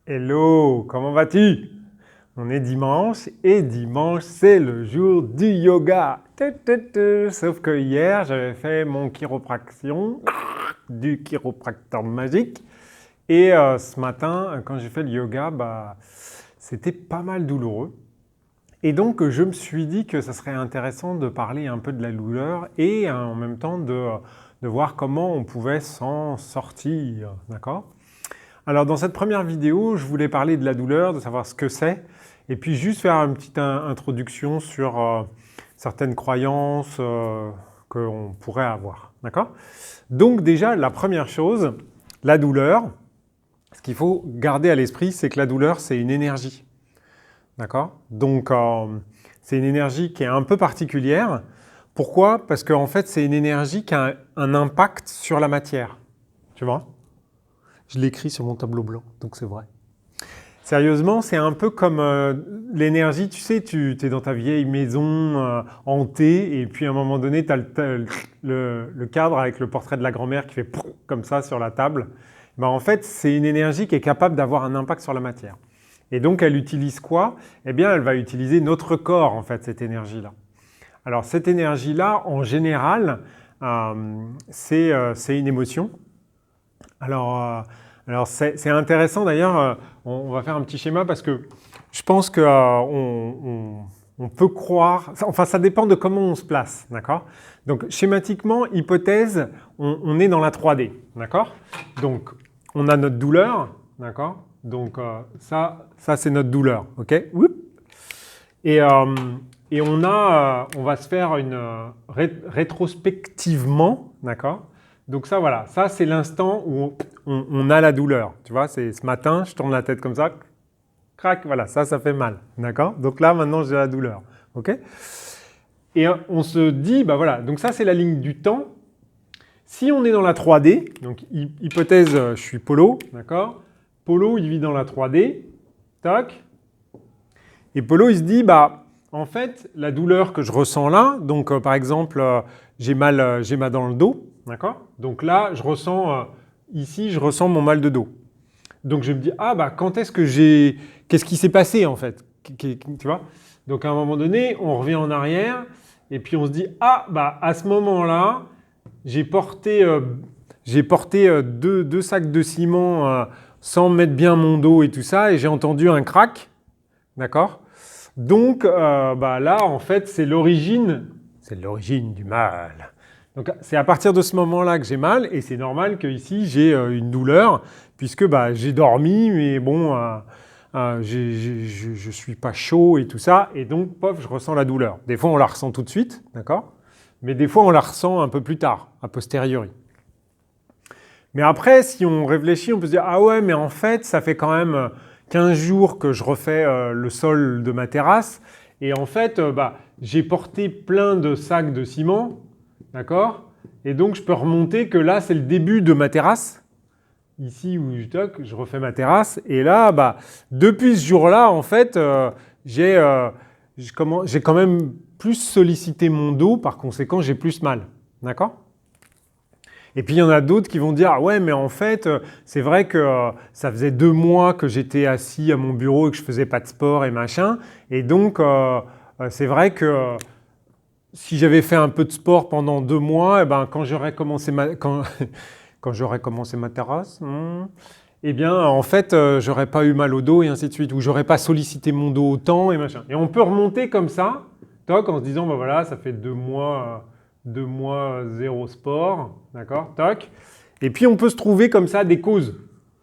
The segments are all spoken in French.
Hello, comment vas-tu? On est dimanche et dimanche c'est le jour du yoga. Sauf que hier j'avais fait mon chiropraction du chiropracteur magique et ce matin quand j'ai fait le yoga, c'était pas mal douloureux. Et donc je me suis dit que ça serait intéressant de parler un peu de la douleur et en même temps de voir comment on pouvait s'en sortir, d'accord? Alors dans cette première vidéo, je voulais parler de la douleur, de savoir ce que c'est, et puis juste faire une petite introduction sur certaines croyances qu'on pourrait avoir. D'accord? Donc déjà, la première chose, la douleur, ce qu'il faut garder à l'esprit, c'est que la douleur, c'est une énergie. D'accord? Donc c'est une énergie qui est un peu particulière. Pourquoi? Parce qu'en fait, c'est une énergie qui a un impact sur la matière. Tu vois? Je l'écris sur mon tableau blanc, donc c'est vrai. Sérieusement, c'est un peu comme l'énergie, tu sais, tu es dans ta vieille maison hantée et puis à un moment donné, tu as le cadre avec le portrait de la grand-mère qui fait comme ça sur la table. En fait, c'est une énergie qui est capable d'avoir un impact sur la matière. Et donc, elle utilise quoi? Eh bien, elle va utiliser notre corps, en fait, cette énergie-là. Alors, cette énergie-là, en général, c'est une émotion. Alors c'est intéressant d'ailleurs, on va faire un petit schéma parce que je pense qu'on peut croire, enfin ça dépend de comment on se place, d'accord? Donc schématiquement, hypothèse, on est dans la 3D, d'accord? Donc on a notre douleur, d'accord? Donc ça c'est notre douleur, ok? Et on va se faire une rétrospectivement, d'accord? Donc ça, voilà, ça c'est l'instant où on a la douleur. Tu vois, c'est ce matin, je tourne la tête comme ça, crac, voilà, ça fait mal, d'accord? Donc là, maintenant, j'ai la douleur, ok? Et on se dit, bah voilà, donc ça c'est la ligne du temps. Si on est dans la 3D, donc hypothèse, je suis Polo, d'accord? Polo, il vit dans la 3D, tac. Et Polo, il se dit, bah, en fait, la douleur que je ressens là, donc par exemple, j'ai mal dans le dos, d'accord? Donc là, je ressens, ici, je ressens mon mal de dos. Donc je me dis, ah bah quand est-ce que qu'est-ce qui s'est passé en fait? Tu vois? Donc à un moment donné, on revient en arrière et puis on se dit, ah bah à ce moment-là, j'ai porté deux sacs de ciment sans mettre bien mon dos et tout ça et j'ai entendu un crack, d'accord? Donc là, en fait, c'est l'origine du mal. Donc c'est à partir de ce moment-là que j'ai mal et c'est normal qu'ici j'ai une douleur puisque j'ai dormi mais bon, je suis pas chaud et tout ça et donc pof, je ressens la douleur. Des fois on la ressent tout de suite, d'accord? Mais des fois on la ressent un peu plus tard, a posteriori. Mais après, si on réfléchit, on peut se dire ah ouais, mais en fait ça fait quand même 15 jours que je refais le sol de ma terrasse et en fait j'ai porté plein de sacs de ciment. D'accord? Et donc, je peux remonter que là, c'est le début de ma terrasse. Ici où je refais ma terrasse. Et là, depuis ce jour-là, en fait, j'ai quand même plus sollicité mon dos. Par conséquent, j'ai plus mal. D'accord? Et puis, il y en a d'autres qui vont dire ah ouais, mais en fait, c'est vrai que ça faisait 2 mois que j'étais assis à mon bureau et que je ne faisais pas de sport et machin. Et donc, c'est vrai que si j'avais fait un peu de sport pendant 2 mois, quand j'aurais commencé quand j'aurais commencé ma terrasse, eh bien, en fait, j'aurais pas eu mal au dos et ainsi de suite, ou j'aurais pas sollicité mon dos autant et machin. Et on peut remonter comme ça, toc, en se disant, voilà, ça fait 2 mois, 0 sport, d'accord, toc. Et puis, on peut se trouver comme ça des causes,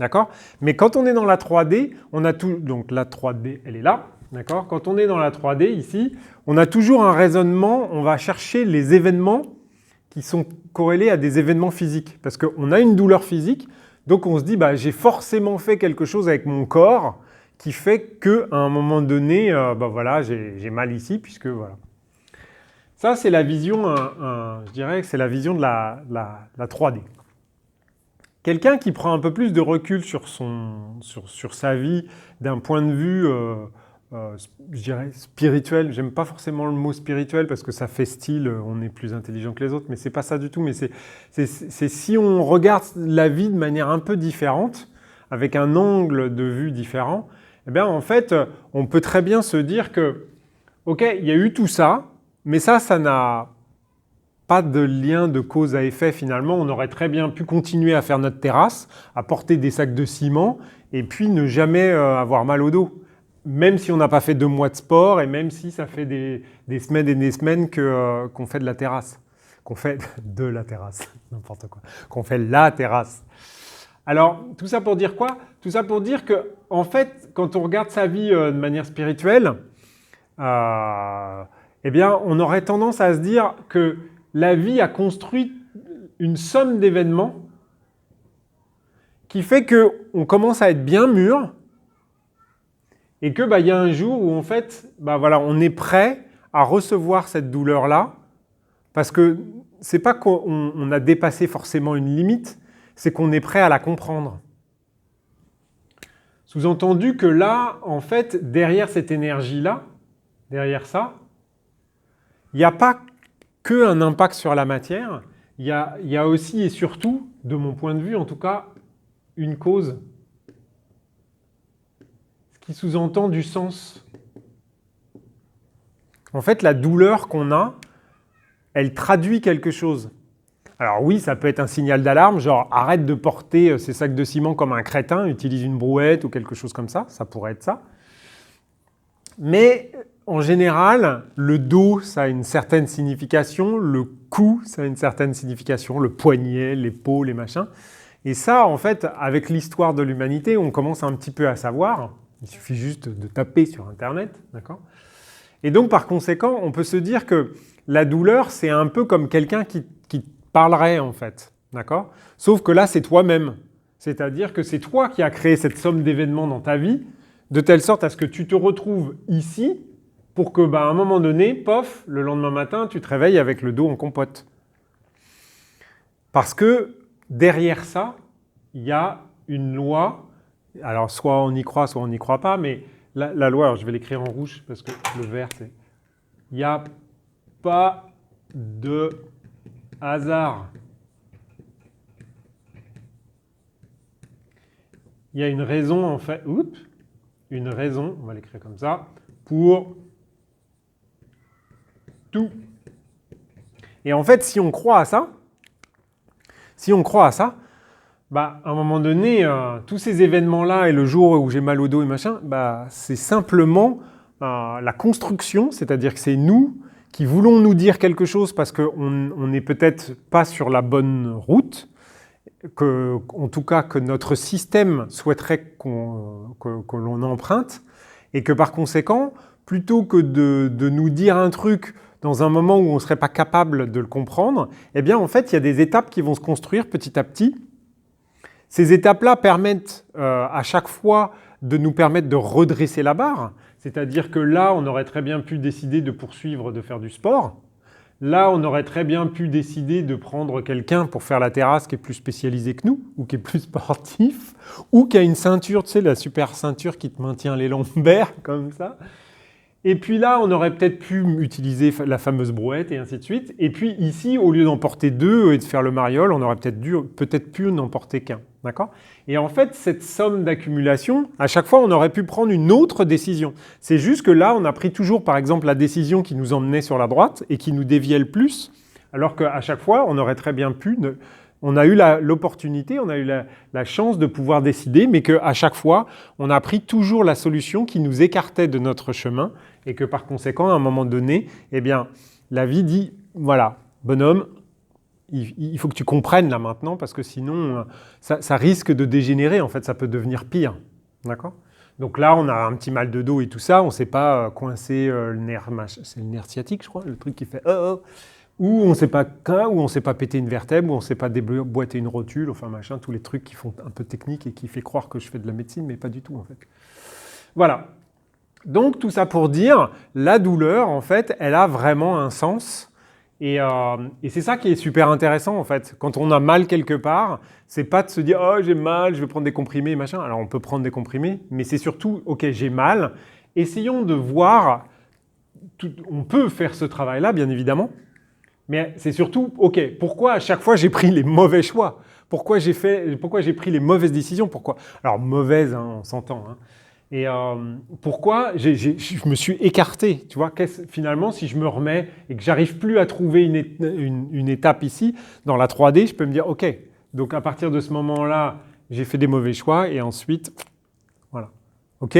d'accord. Mais quand on est dans la 3D, on a tout, donc la 3D, elle est là. D'accord? Quand on est dans la 3D ici, on a toujours un raisonnement, on va chercher les événements qui sont corrélés à des événements physiques. Parce qu'on a une douleur physique, donc on se dit j'ai forcément fait quelque chose avec mon corps qui fait qu'à un moment donné, j'ai mal ici, puisque voilà. Ça, c'est la vision, je dirais que c'est la vision de la 3D. Quelqu'un qui prend un peu plus de recul sur sa vie d'un point de vue je dirais spirituel, j'aime pas forcément le mot spirituel parce que ça fait style, on est plus intelligent que les autres, mais c'est pas ça du tout, mais c'est si on regarde la vie de manière un peu différente, avec un angle de vue différent, eh bien en fait, on peut très bien se dire que, ok, il y a eu tout ça, mais ça n'a pas de lien de cause à effet finalement. On aurait très bien pu continuer à faire notre terrasse, à porter des sacs de ciment, et puis ne jamais avoir mal au dos. Même si on n'a pas fait 2 mois de sport, et même si ça fait des semaines et des semaines qu'on fait de la terrasse. Qu'on fait de la terrasse, n'importe quoi. Qu'on fait la terrasse. Alors, tout ça pour dire quoi? Tout ça pour dire que, en fait, quand on regarde sa vie de manière spirituelle, eh bien, on aurait tendance à se dire que la vie a construit une somme d'événements qui fait qu'on commence à être bien mûr et que y a un jour où, en fait, voilà, on est prêt à recevoir cette douleur-là parce que c'est pas qu'on a dépassé forcément une limite, c'est qu'on est prêt à la comprendre. Sous-entendu que là, en fait, derrière cette énergie-là, derrière ça, il n'y a pas qu'un impact sur la matière, il y a aussi et surtout, de mon point de vue en tout cas, une cause. Ce qui sous-entend du sens. En fait, la douleur qu'on a, elle traduit quelque chose. Alors oui, ça peut être un signal d'alarme, genre arrête de porter ces sacs de ciment comme un crétin, utilise une brouette ou quelque chose comme ça pourrait être ça. Mais en général, le dos, ça a une certaine signification, le cou, ça a une certaine signification, le poignet, l'épaule, les machins. Et ça, en fait, avec l'histoire de l'humanité, on commence un petit peu à savoir. Il suffit juste de taper sur Internet, d'accord ? Et donc, par conséquent, on peut se dire que la douleur, c'est un peu comme quelqu'un qui parlerait, en fait, d'accord ? Sauf que là, c'est toi-même. C'est-à-dire que c'est toi qui as créé cette somme d'événements dans ta vie, de telle sorte à ce que tu te retrouves ici, pour que, à un moment donné, pof, le lendemain matin, tu te réveilles avec le dos en compote. Parce que derrière ça, il y a une loi. Alors, soit on y croit, soit on n'y croit pas, mais la loi, alors je vais l'écrire en rouge parce que le vert, c'est... Il n'y a pas de hasard. Il y a une raison, en fait... Oups, une raison, on va l'écrire comme ça, pour tout. Et en fait, si on croit à ça, à un moment donné, tous ces événements-là et le jour où j'ai mal au dos et machin, c'est simplement la construction, c'est-à-dire que c'est nous qui voulons nous dire quelque chose parce qu'on n'est peut-être pas sur la bonne route, en tout cas que notre système souhaiterait que l'on emprunte, et que par conséquent, plutôt que de nous dire un truc dans un moment où on ne serait pas capable de le comprendre, eh bien en fait, il y a des étapes qui vont se construire petit à petit. Ces étapes-là permettent à chaque fois de nous permettre de redresser la barre, c'est-à-dire que là, on aurait très bien pu décider de poursuivre, de faire du sport. Là, on aurait très bien pu décider de prendre quelqu'un pour faire la terrasse qui est plus spécialisé que nous, ou qui est plus sportif, ou qui a une ceinture, tu sais, la super ceinture qui te maintient les lombaires, comme ça. Et puis là, on aurait peut-être pu utiliser la fameuse brouette et ainsi de suite. Et puis ici, au lieu d'en porter 2 et de faire le mariole, on aurait peut-être pu n'en porter qu'un. D'accord ? Et en fait, cette somme d'accumulation, à chaque fois, on aurait pu prendre une autre décision. C'est juste que là, on a pris toujours, par exemple, la décision qui nous emmenait sur la droite et qui nous déviait le plus, alors qu'à chaque fois, on aurait très bien pu... On a eu l'opportunité, on a eu la chance de pouvoir décider, mais qu'à chaque fois, on a pris toujours la solution qui nous écartait de notre chemin et que par conséquent, à un moment donné, eh bien, la vie dit, voilà, bonhomme, il faut que tu comprennes là maintenant parce que sinon, ça risque de dégénérer, en fait, ça peut devenir pire. D'accord ? Donc là, on a un petit mal de dos et tout ça, on ne s'est pas coincé le nerf, c'est le nerf sciatique, je crois, le truc qui fait ou on ne s'est pas ou on ne s'est pas pété une vertèbre, ou on ne s'est pas déboîté une rotule, enfin machin, tous les trucs qui font un peu technique et qui fait croire que je fais de la médecine, mais pas du tout en fait. Voilà. Donc tout ça pour dire, la douleur, en fait, elle a vraiment un sens. Et c'est ça qui est super intéressant en fait. Quand on a mal quelque part, c'est pas de se dire « Oh, j'ai mal, je vais prendre des comprimés, machin ». Alors on peut prendre des comprimés, mais c'est surtout « Ok, j'ai mal ». Essayons de voir, on peut faire ce travail-là, bien évidemment, mais c'est surtout « Ok, pourquoi à chaque fois j'ai pris les mauvais choix ? pourquoi j'ai pris les mauvaises décisions, pourquoi. Alors mauvaises, hein, on s'entend. Hein. Et pourquoi je me suis écarté, tu vois, finalement, si je me remets et que j'arrive plus à trouver une étape ici, dans la 3D, je peux me dire, ok, donc à partir de ce moment-là, j'ai fait des mauvais choix et ensuite, voilà. Ok ?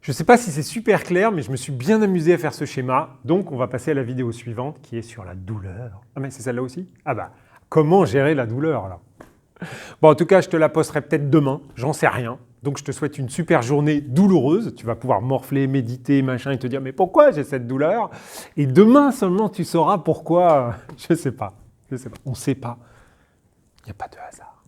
Je ne sais pas si c'est super clair, mais je me suis bien amusé à faire ce schéma. Donc, on va passer à la vidéo suivante qui est sur la douleur. Ah, mais c'est celle-là aussi ? Ah bah, comment gérer la douleur là ? Bon, en tout cas, je te la posterai peut-être demain, j'en sais rien. Donc, je te souhaite une super journée douloureuse. Tu vas pouvoir morfler, méditer, machin, et te dire, mais pourquoi j'ai cette douleur ? Et demain seulement, tu sauras pourquoi. Je ne sais pas. On ne sait pas. Il n'y a pas de hasard.